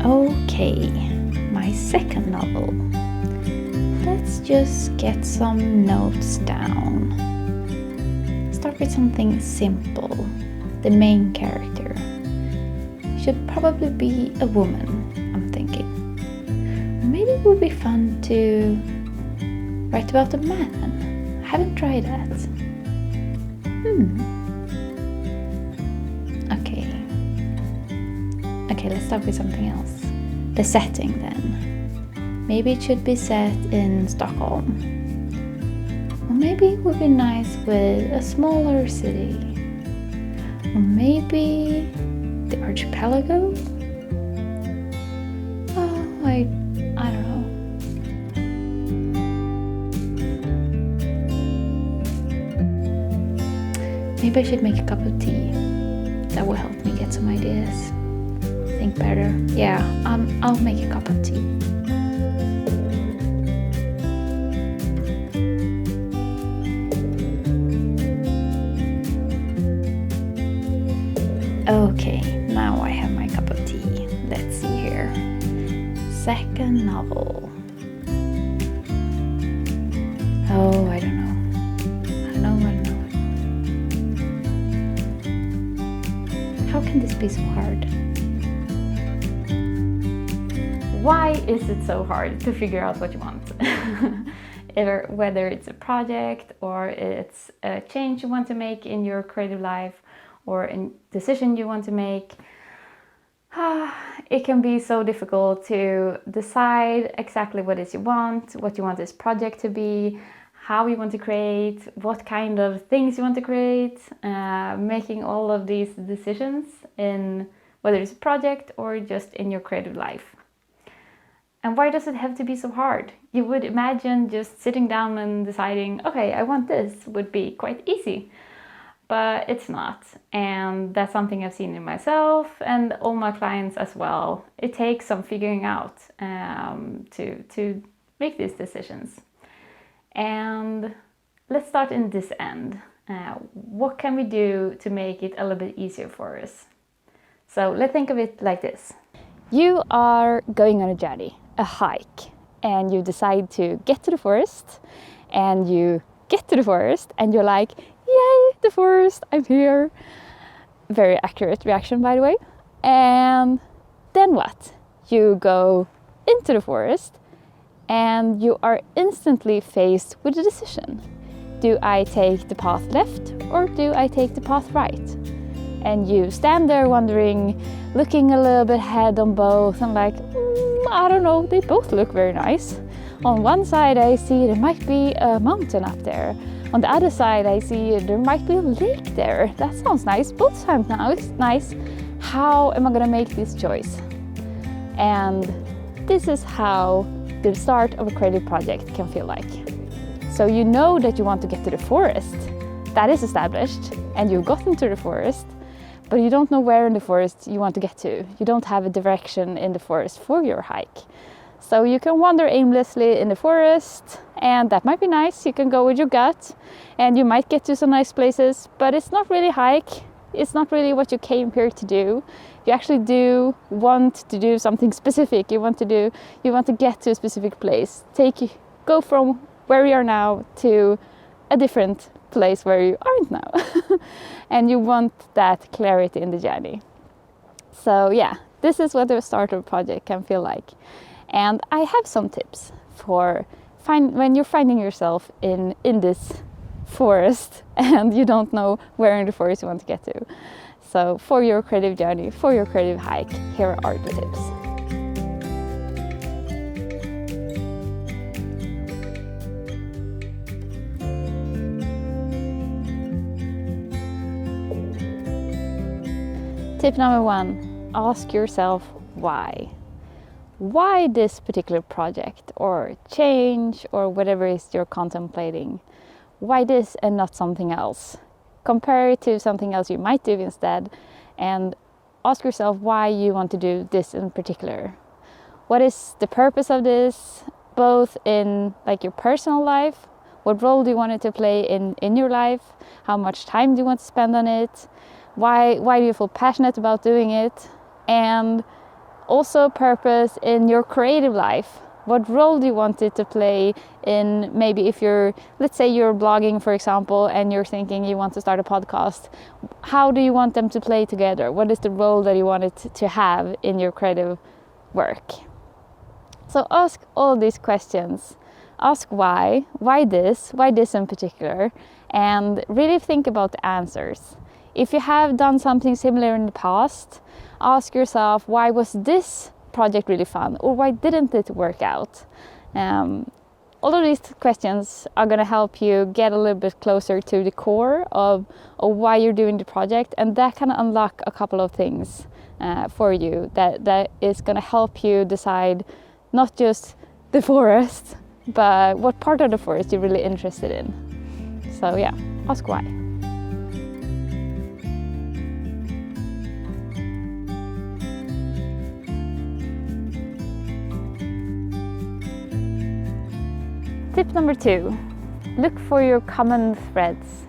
Okay, my second novel. Let's just get some notes down. Start with something simple. The main character should probably be a woman, I'm thinking. Maybe it would be fun to write about a man. I haven't tried that. Okay, let's start with something else. The setting then. Maybe it should be set in Stockholm. Or maybe it would be nice with a smaller city. Or maybe the archipelago? Oh, I don't know. Maybe I should make a cup of tea. That will help me get some ideas. Think better. Yeah, I'll make a cup of tea. Okay, now I have my cup of tea. Let's see here. Second novel. Oh, I don't know. How can this be so hard? Why is it so hard to figure out what you want? Whether it's a project or it's a change you want to make in your creative life or a decision you want to make, it can be so difficult to decide exactly what you want this project to be, how you want to create, what kind of things you want to create, making all of these decisions in whether it's a project or just in your creative life. And why does it have to be so hard? You would imagine just sitting down and deciding, okay, I want this would be quite easy. But it's not. And that's something I've seen in myself and all my clients as well. It takes some figuring out to make these decisions. And let's start in this end. What can we do to make it a little bit easier for us? So let's think of it like this. You are going on a journey, a hike, and you decide to get to the forest, and you get to the forest and you're like, yay, the forest, I'm here. Very accurate reaction, by the way. And then what? You go into the forest and you are instantly faced with a decision. Do I take the path left or do I take the path right? And you stand there wondering, looking a little bit ahead on both and like, I don't know, they both look very nice. On one side I see there might be a mountain up there. On the other side I see there might be a lake there. That sounds nice, both sound nice. How am I gonna make this choice? And this is how the start of a creative project can feel like. So you know that you want to get to the forest. That is established, and you've gotten to the forest, but you don't know where in the forest you want to get to. You don't have a direction in the forest for your hike. So you can wander aimlessly in the forest, and that might be nice. You can go with your gut, and you might get to some nice places, but it's not really hike. It's not really what you came here to do. You actually do want to do something specific. You want to get to a specific place. Go from where you are now to a different place where you aren't now. And you want that clarity in the journey. So yeah, this is what the start of a project can feel like. And I have some tips for when you're finding yourself in this forest and you don't know where in the forest you want to get to. So for your creative journey, for your creative hike, here are the tips. Tip number 1, ask yourself why. Why this particular project or change or whatever it is you're contemplating? Why this and not something else? Compare it to something else you might do instead and ask yourself why you want to do this in particular. What is the purpose of this, both in like your personal life? What role do you want it to play in your life? How much time do you want to spend on it? Why do you feel passionate about doing it? And Also purpose in your creative life. What role do you want it to play in, maybe if you're, let's say you're blogging, for example, and you're thinking you want to start a podcast. How do you want them to play together? What is the role that you want it to have in your creative work? So ask all these questions. Ask why this in particular, and really think about the answers. If you have done something similar in the past, ask yourself, why was this project really fun, or why didn't it work out? All of these questions are going to help you get a little bit closer to the core of why you're doing the project, and that can unlock a couple of things for you that is going to help you decide not just the forest, but what part of the forest you're really interested in. So yeah, ask why. Tip number 2, look for your common threads.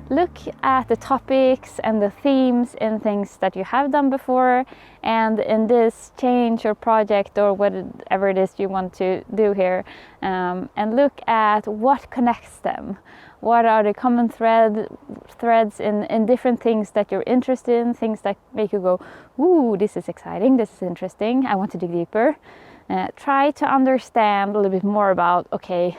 Look at the topics and the themes in things that you have done before, and in this change or project or whatever it is you want to do here, and look at what connects them. What are the common threads in different things that you're interested in, things that make you go, ooh, this is exciting, this is interesting, I want to dig deeper. Try to understand a little bit more about, okay,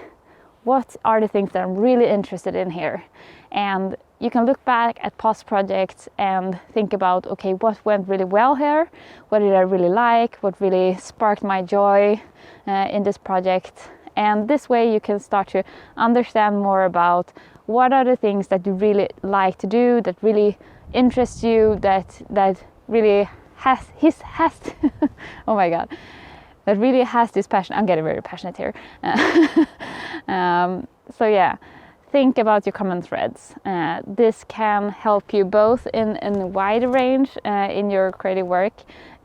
what are the things that I'm really interested in here? And you can look back at past projects and think about, okay, what went really well here? What did I really like? What really sparked my joy in this project? And this way you can start to understand more about what are the things that you really like to do, that really interest you, that really has oh my god, that really has this passion. I'm getting very passionate here. So yeah, think about your common threads. This can help you both in a wide range in your creative work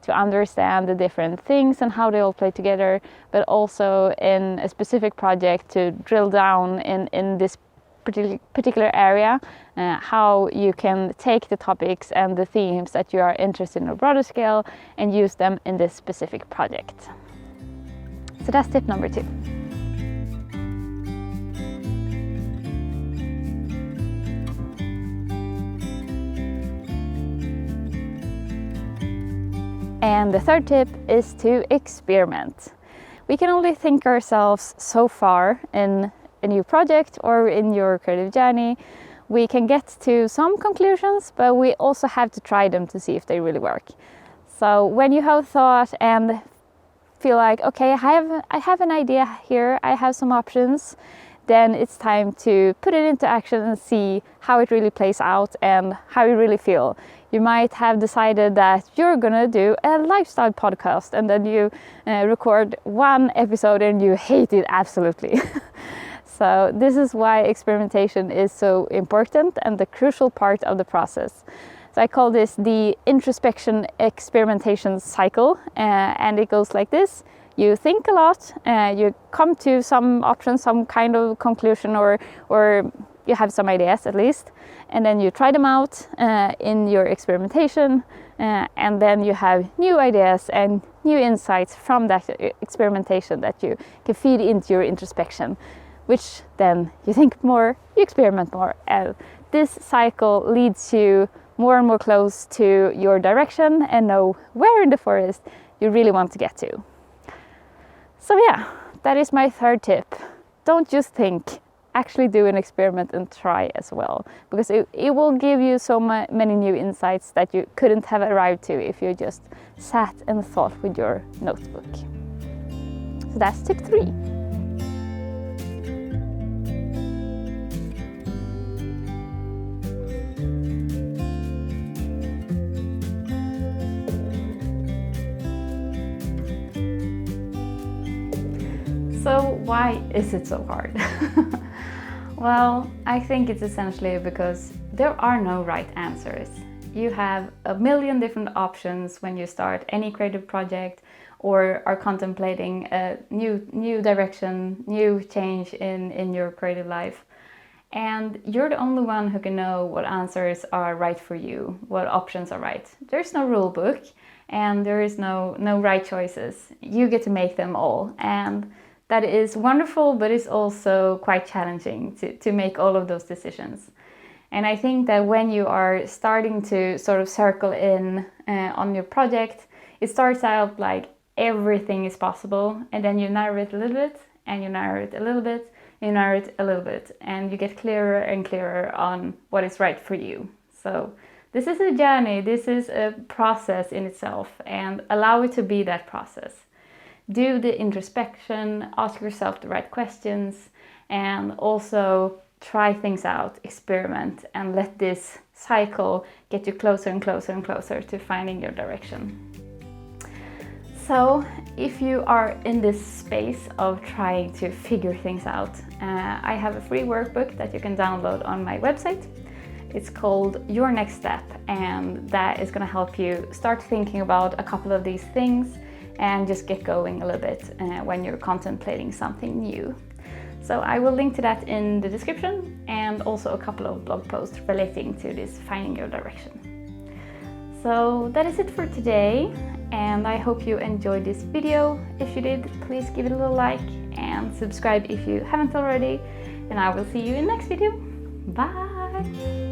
to understand the different things and how they all play together, but also in a specific project to drill down in this particular area, how you can take the topics and the themes that you are interested in on a broader scale and use them in this specific project. So that's tip number 2. And the third tip is to experiment. We can only think ourselves so far in a new project or in your creative journey. We can get to some conclusions, but we also have to try them to see if they really work. So when you have thought and feel like, okay, I have an idea here, I have some options, then it's time to put it into action and see how it really plays out and how you really feel. You might have decided that you're gonna do a lifestyle podcast, and then you record one episode and you hate it absolutely. So this is why experimentation is so important and the crucial part of the process. So I call this the introspection experimentation cycle, and it goes like this. You think a lot, you come to some option, some kind of conclusion, or you have some ideas at least, and then you try them out in your experimentation, and then you have new ideas and new insights from that experimentation that you can feed into your introspection, which then you think more, you experiment more, and this cycle leads you more and more close to your direction and know where in the forest you really want to get to. So yeah, that is my third tip. Don't just think, actually do an experiment and try as well, because it will give you so many new insights that you couldn't have arrived to if you just sat and thought with your notebook. So that's tip 3. So why is it so hard? Well, I think it's essentially because there are no right answers. You have a million different options when you start any creative project or are contemplating a new direction, new change in your creative life. And you're the only one who can know what answers are right for you, what options are right. There's no rule book, and there is no right choices. You get to make them all, and that is wonderful, but it's also quite challenging to make all of those decisions. And I think that when you are starting to sort of circle in on your project, it starts out like everything is possible, and then you narrow it a little bit, and you narrow it a little bit, and you narrow it a little bit, and you get clearer and clearer on what is right for you. So this is a journey, this is a process in itself, and allow it to be that process. Do the introspection, ask yourself the right questions, and also try things out, experiment, and let this cycle get you closer and closer and closer to finding your direction. So if you are in this space of trying to figure things out, I have a free workbook that you can download on my website. It's called Your Next Step, and that is going to help you start thinking about a couple of these things and just get going a little bit when you're contemplating something new. So I will link to that in the description, and also a couple of blog posts relating to this finding your direction. So that is it for today, and I hope you enjoyed this video. If you did, please give it a little like and subscribe if you haven't already, and I will see you in the next video. Bye!